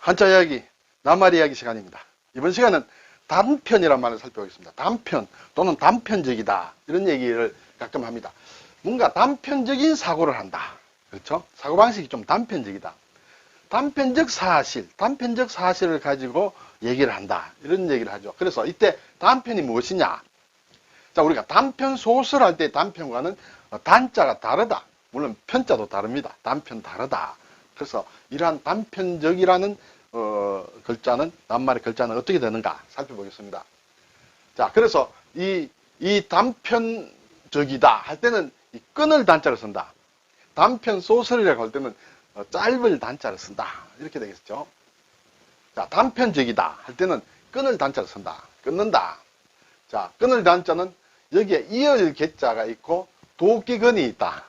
한자 이야기, 낱말 이야기 시간입니다. 이번 시간은 단편이란 말을 살펴보겠습니다. 단편 또는 단편적이다, 이런 얘기를 가끔 합니다. 뭔가 단편적인 사고를 한다. 그렇죠? 사고방식이 좀 단편적이다. 단편적 사실을 가지고 얘기를 한다, 이런 얘기를 하죠. 그래서 이때 단편이 무엇이냐? 자, 우리가 단편 소설 할 때 단편과는 단자가 다르다. 물론 편자도 다릅니다. 단편 다르다. 그래서 이러한 단편적이라는 글자는, 낱말의 글자는 어떻게 되는가 살펴보겠습니다. 자, 그래서 이 단편적이다 할 때는 이 끊을 단자를 쓴다. 단편 소설이라고 할 때는 짧을 단자를 쓴다. 이렇게 되겠죠. 자, 단편적이다 할 때는 끊을 단자를 쓴다. 끊는다. 자, 끊을 단자는 여기에 이을 개자가 있고 도끼근이 있다.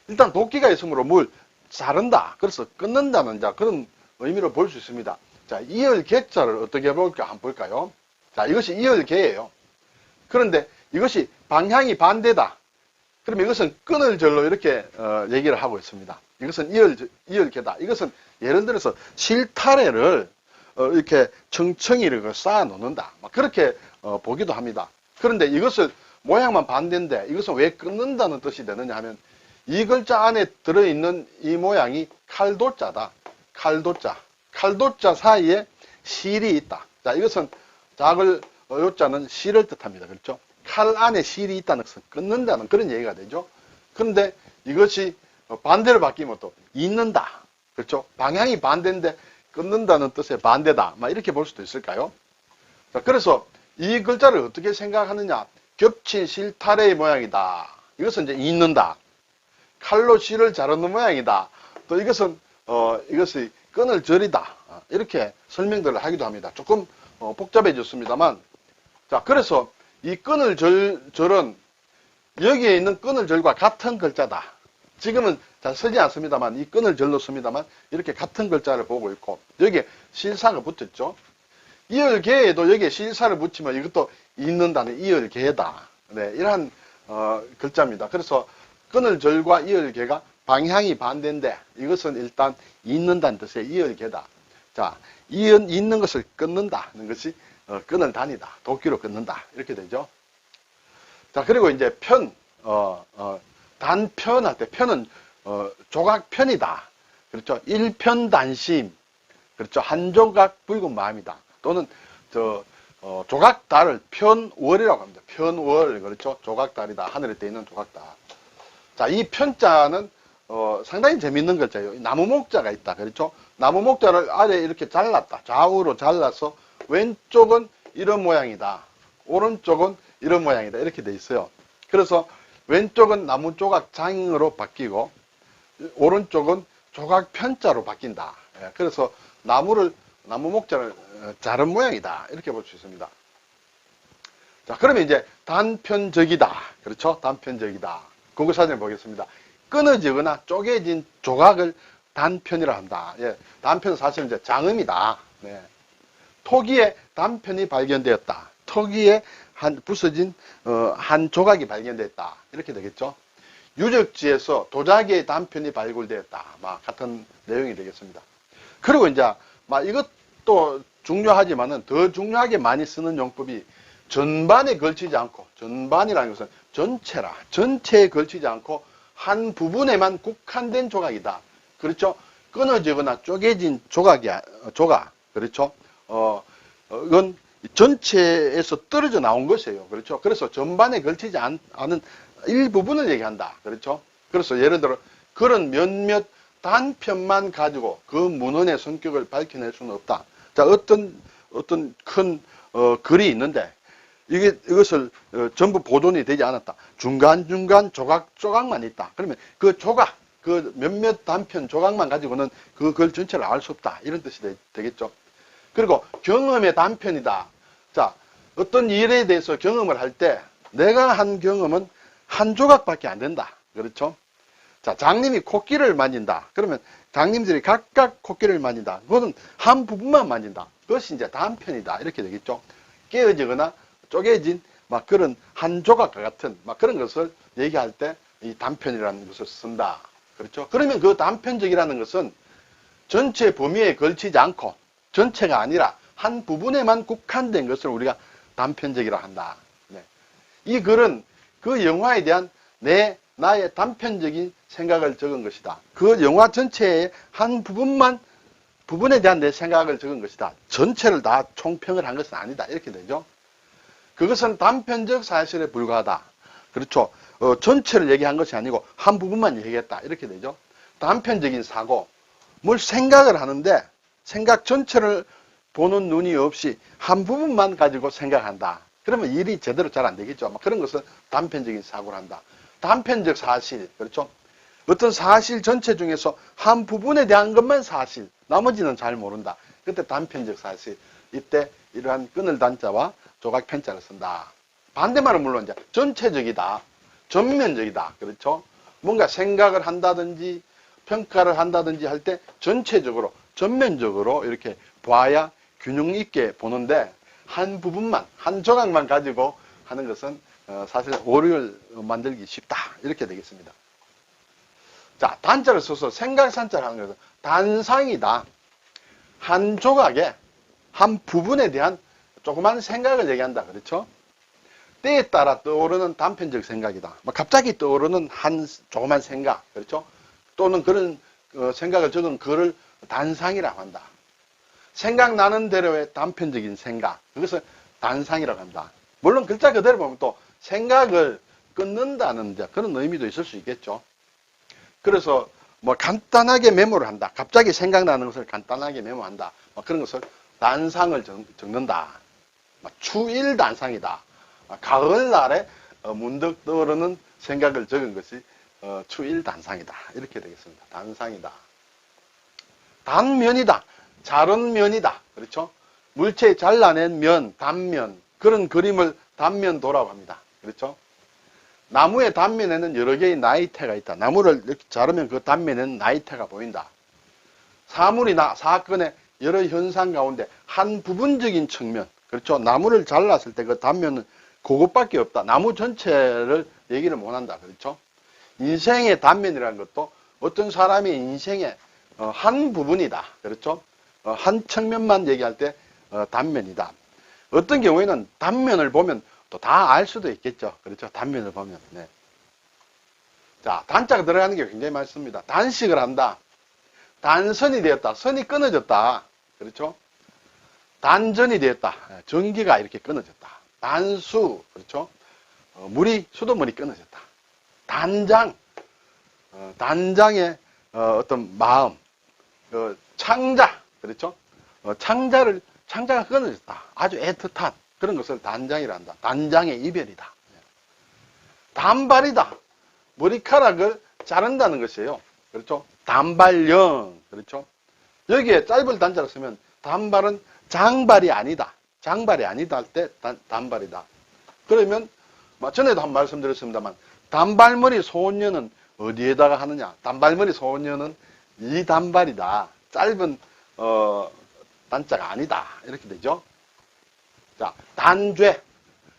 일단 도끼가 있으므로 뭘 자른다. 그래서 끊는다는 그런 의미로 볼 수 있습니다. 자, 이을 개자를 어떻게 볼까 한번 볼까요? 자, 이것이 이을 개예요. 그런데 이것이 방향이 반대다. 그러면 이것은 끊을 절로 이렇게 얘기를 하고 있습니다. 이것은 이을 개다. 이것은 예를 들어서 실타래를 이렇게 청청히 이렇게 쌓아 놓는다. 그렇게 보기도 합니다. 그런데 이것을 모양만 반대인데 이것은 왜 끊는다는 뜻이 되느냐 하면, 이 글자 안에 들어있는 이 모양이 칼도자다. 칼도자 사이에 실이 있다. 자, 이것은 작을 요자는 실을 뜻합니다. 그렇죠? 칼 안에 실이 있다는 것은 끊는다는 그런 얘기가 되죠. 그런데 이것이 반대로 바뀌면 또 잇는다. 그렇죠? 방향이 반대인데 끊는다는 뜻의 반대다. 이렇게 볼 수도 있을까요? 자, 그래서 이 글자를 어떻게 생각하느냐? 겹친 실타래의 모양이다. 이것은 이제 잇는다. 칼로 실을 자르는 모양이다. 또 이것은 이것이 끊을 절이다. 이렇게 설명들을 하기도 합니다. 조금 복잡해졌습니다만, 자, 그래서 이 끊을 절은 여기에 있는 끊을 절과 같은 글자다. 지금은 잘 쓰지 않습니다만, 이 끊을 절로 씁니다만, 이렇게 같은 글자를 보고 있고, 여기에 실사가 붙었죠. 이을개에도 여기에 실사를 붙이면 이것도 잇는다는 이을개다. 네, 이러한 글자입니다. 그래서 끊을 절과 이을개가 방향이 반대인데 이것은 일단 잇는다는 뜻의 이을개다. 자, 잇는 것을 끊는다는 것이 끊을 단이다. 도끼로 끊는다. 이렇게 되죠. 자, 그리고 이제 단편할 때 편은 조각편이다. 그렇죠. 일편단심. 그렇죠. 한 조각 붉은 마음이다. 또는 조각달을 편월이라고 합니다. 편월. 그렇죠. 조각달이다. 하늘에 떠 있는 조각달. 자, 이 편자는 상당히 재밌는 글자예요. 나무 목자가 있다. 그렇죠? 나무 목자를 아래 이렇게 잘랐다. 좌우로 잘라서 왼쪽은 이런 모양이다. 오른쪽은 이런 모양이다. 이렇게 돼 있어요. 그래서 왼쪽은 나무 조각 장으로 바뀌고 오른쪽은 조각 편자로 바뀐다. 그래서 나무 목자를 자른 모양이다. 이렇게 볼 수 있습니다. 자, 그러면 이제 단편적이다. 그렇죠? 단편적이다. 국어사전을 보겠습니다. 끊어지거나 쪼개진 조각을 단편이라 한다. 예, 단편은 사실은 이제 장음이다. 네. 토기에 단편이 발견되었다. 토기에 부서진 한 조각이 발견됐다. 이렇게 되겠죠. 유적지에서 도자기의 단편이 발굴되었다. 같은 내용이 되겠습니다. 그리고 이제 이것도 중요하지만은 더 중요하게 많이 쓰는 용법이 전반에 걸치지 않고, 전반이라는 것은 전체라. 전체에 걸치지 않고 한 부분에만 국한된 조각이다. 그렇죠? 끊어지거나 쪼개진 조각. 그렇죠? 이건 전체에서 떨어져 나온 것이에요. 그렇죠? 그래서 전반에 걸치지 않은 일부분을 얘기한다. 그렇죠? 그래서 예를 들어 그런 몇몇 단편만 가지고 그 문헌의 성격을 밝혀낼 수는 없다. 자, 어떤 큰 글이 있는데 이것을 전부 보존이 되지 않았다. 중간중간 조각만 있다. 그러면 그 조각, 그 몇몇 단편 조각만 가지고는 그 글 전체를 알 수 없다. 이런 뜻이 되겠죠. 그리고 경험의 단편이다. 자, 어떤 일에 대해서 경험을 할 때 내가 한 경험은 한 조각밖에 안 된다. 그렇죠? 자, 장님이 코끼리를 만진다. 그러면 장님들이 각각 코끼리를 만진다. 그것은 한 부분만 만진다. 그것이 이제 단편이다. 이렇게 되겠죠. 깨어지거나 쪼개진 그런 한 조각과 같은 그런 것을 얘기할 때 이 단편이라는 것을 쓴다. 그렇죠? 그러면 그 단편적이라는 것은 전체 범위에 걸치지 않고 전체가 아니라 한 부분에만 국한된 것을 우리가 단편적이라 한다. 네. 이 글은 그 영화에 대한 나의 단편적인 생각을 적은 것이다. 그 영화 전체의 한 부분에 대한 내 생각을 적은 것이다. 전체를 다 총평을 한 것은 아니다. 이렇게 되죠. 그것은 단편적 사실에 불과하다. 그렇죠. 전체를 얘기한 것이 아니고 한 부분만 얘기했다. 이렇게 되죠. 단편적인 사고. 뭘 생각을 하는데 생각 전체를 보는 눈이 없이 한 부분만 가지고 생각한다. 그러면 일이 제대로 잘 안 되겠죠. 그런 것은 단편적인 사고를 한다. 단편적 사실. 그렇죠. 어떤 사실 전체 중에서 한 부분에 대한 것만 사실. 나머지는 잘 모른다. 그때 단편적 사실. 이때 이러한 끈을 단자와 조각 편자를 쓴다. 반대말은 물론 이제 전체적이다. 전면적이다. 그렇죠. 뭔가 생각을 한다든지 평가를 한다든지 할 때 전체적으로 전면적으로 이렇게 봐야 균형 있게 보는데 한 부분만 한 조각만 가지고 하는 것은 사실 오류를 만들기 쉽다. 이렇게 되겠습니다. 자, 단자를 써서 생각산자를 하는 것은 단상이다. 한 조각에 한 부분에 대한 조그만 생각을 얘기한다. 그렇죠? 때에 따라 떠오르는 단편적 생각이다. 갑자기 떠오르는 한 조그만 생각. 그렇죠? 또는 그런 생각을 적은 글을 단상이라고 한다. 생각나는 대로의 단편적인 생각. 그것을 단상이라고 한다. 물론 글자 그대로 보면 또 생각을 끊는다는 그런 의미도 있을 수 있겠죠. 그래서 간단하게 메모를 한다. 갑자기 생각나는 것을 간단하게 메모한다. 그런 것을 단상을 적는다. 추일 단상이다. 가을날에 문득 떠오르는 생각을 적은 것이 추일 단상이다. 이렇게 되겠습니다. 단상이다. 단면이다. 자른 면이다. 그렇죠? 물체에 잘라낸 면, 단면. 그런 그림을 단면도라고 합니다. 그렇죠? 나무의 단면에는 여러 개의 나이테가 있다. 나무를 이렇게 자르면 그 단면에는 나이테가 보인다. 사물이나 사건의 여러 현상 가운데 한 부분적인 측면. 그렇죠? 나무를 잘랐을 때 그 단면은 그것밖에 없다. 나무 전체를 얘기를 못한다. 그렇죠? 인생의 단면이라는 것도 어떤 사람의 인생의 한 부분이다. 그렇죠? 한 측면만 얘기할 때 단면이다. 어떤 경우에는 단면을 보면 또 다 알 수도 있겠죠. 그렇죠? 단면을 보면. 네. 자, 단자가 들어가는 게 굉장히 많습니다. 단식을 한다. 단선이 되었다. 선이 끊어졌다. 그렇죠? 단전이 되었다. 전기가 이렇게 끊어졌다. 단수. 그렇죠? 수돗물이 끊어졌다. 단장. 단장의 어떤 마음. 창자. 그렇죠? 창자가 끊어졌다. 아주 애틋한 그런 것을 단장이라 한다. 단장의 이별이다. 단발이다. 머리카락을 자른다는 것이에요. 그렇죠? 단발령. 그렇죠? 여기에 짧은 단자를 쓰면 단발은 장발이 아니다. 장발이 아니다 할 때 단발이다. 그러면 전에도 한 말씀드렸습니다만 단발머리 소년은 어디에다가 하느냐? 단발머리 소년은 이 단발이다. 짧은 단자가 아니다. 이렇게 되죠. 자, 단죄.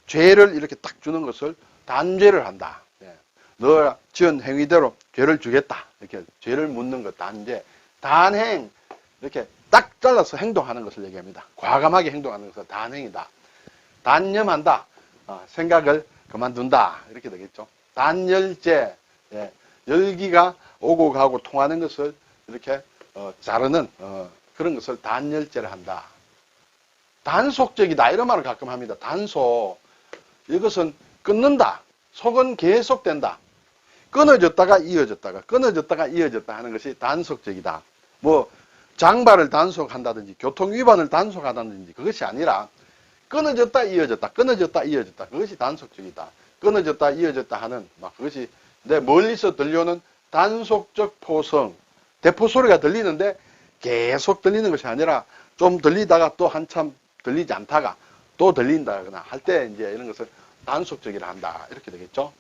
죄를 이렇게 딱 주는 것을 단죄를 한다. 너 지은 행위대로 죄를 주겠다. 이렇게 죄를 묻는 것 단죄. 단행. 이렇게 딱 잘라서 행동하는 것을 얘기합니다. 과감하게 행동하는 것을 단행이다. 단념한다. 생각을 그만둔다. 이렇게 되겠죠. 단열제. 열기가 오고 가고 통하는 것을 이렇게 자르는 그런 것을 단열제를 한다. 단속적이다. 이런 말을 가끔 합니다. 단속. 이것은 끊는다. 속은 계속된다. 끊어졌다가 이어졌다가 끊어졌다가 이어졌다 하는 것이 단속적이다. 장발을 단속한다든지 교통위반을 단속한다든지 그것이 아니라 끊어졌다 이어졌다 끊어졌다 이어졌다 그것이 단속적이다. 끊어졌다 이어졌다 하는 그것이 내 멀리서 들려오는 단속적 포성. 대포 소리가 들리는데 계속 들리는 것이 아니라 좀 들리다가 또 한참 들리지 않다가 또 들린다거나 할 때 이제 이런 것을 단속적이라 한다. 이렇게 되겠죠.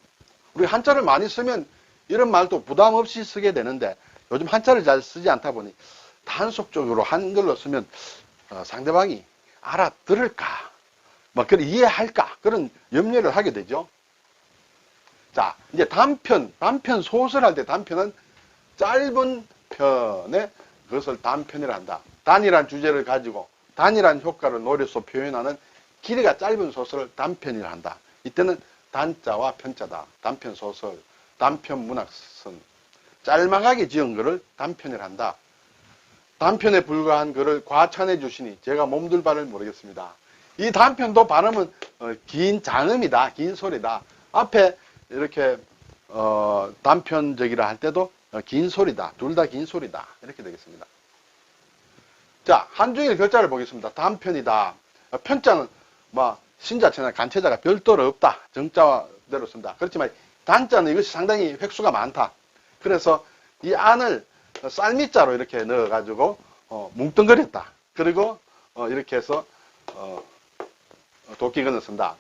우리 한자를 많이 쓰면 이런 말도 부담 없이 쓰게 되는데 요즘 한자를 잘 쓰지 않다 보니 단속적으로 한글로 쓰면 상대방이 알아들을까, 그걸 이해할까 그런 염려를 하게 되죠. 자, 이제 단편 소설 할 때 단편은 짧은 편에 그것을 단편이라 한다. 단이란 주제를 가지고 단이란 효과를 노래서 표현하는 길이가 짧은 소설을 단편이라 한다. 이때는 단자와 편자다. 단편 소설, 단편 문학선, 짤막하게 지은 글을 단편이라 한다. 단편에 불과한 글을 과찬해 주시니 제가 몸둘 바를 모르겠습니다. 이 단편도 발음은 긴 장음이다. 긴 소리다. 앞에 이렇게 단편적이라 할 때도 긴 소리다. 둘 다 긴 소리다. 이렇게 되겠습니다. 자, 한중일 글자를 보겠습니다. 단편이다. 편자는 뭐 신자체나 간체자가 별도로 없다. 정자대로 쓴다. 그렇지만 단자는 이것이 상당히 획수가 많다. 그래서 이 안을 쌀미자로 이렇게 넣어가지고 뭉뚱그렸다. 그리고 이렇게 해서 도끼근을 쓴다.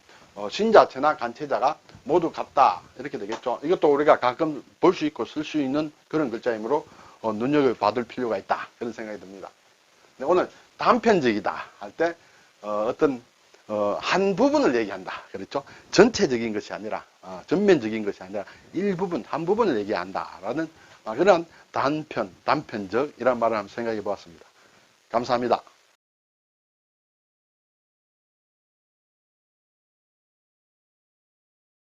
신자체나 간체자가 모두 같다. 이렇게 되겠죠. 이것도 우리가 가끔 볼 수 있고 쓸 수 있는 그런 글자이므로 눈여겨봐둘 필요가 있다. 그런 생각이 듭니다. 오늘 단편적이다 할 때 어떤 한 부분을 얘기한다. 그렇죠? 전체적인 것이 아니라 전면적인 것이 아니라 일부분, 한 부분을 얘기한다라는 그런 단편적 이란 말을 한번 생각해 보았습니다. 감사합니다.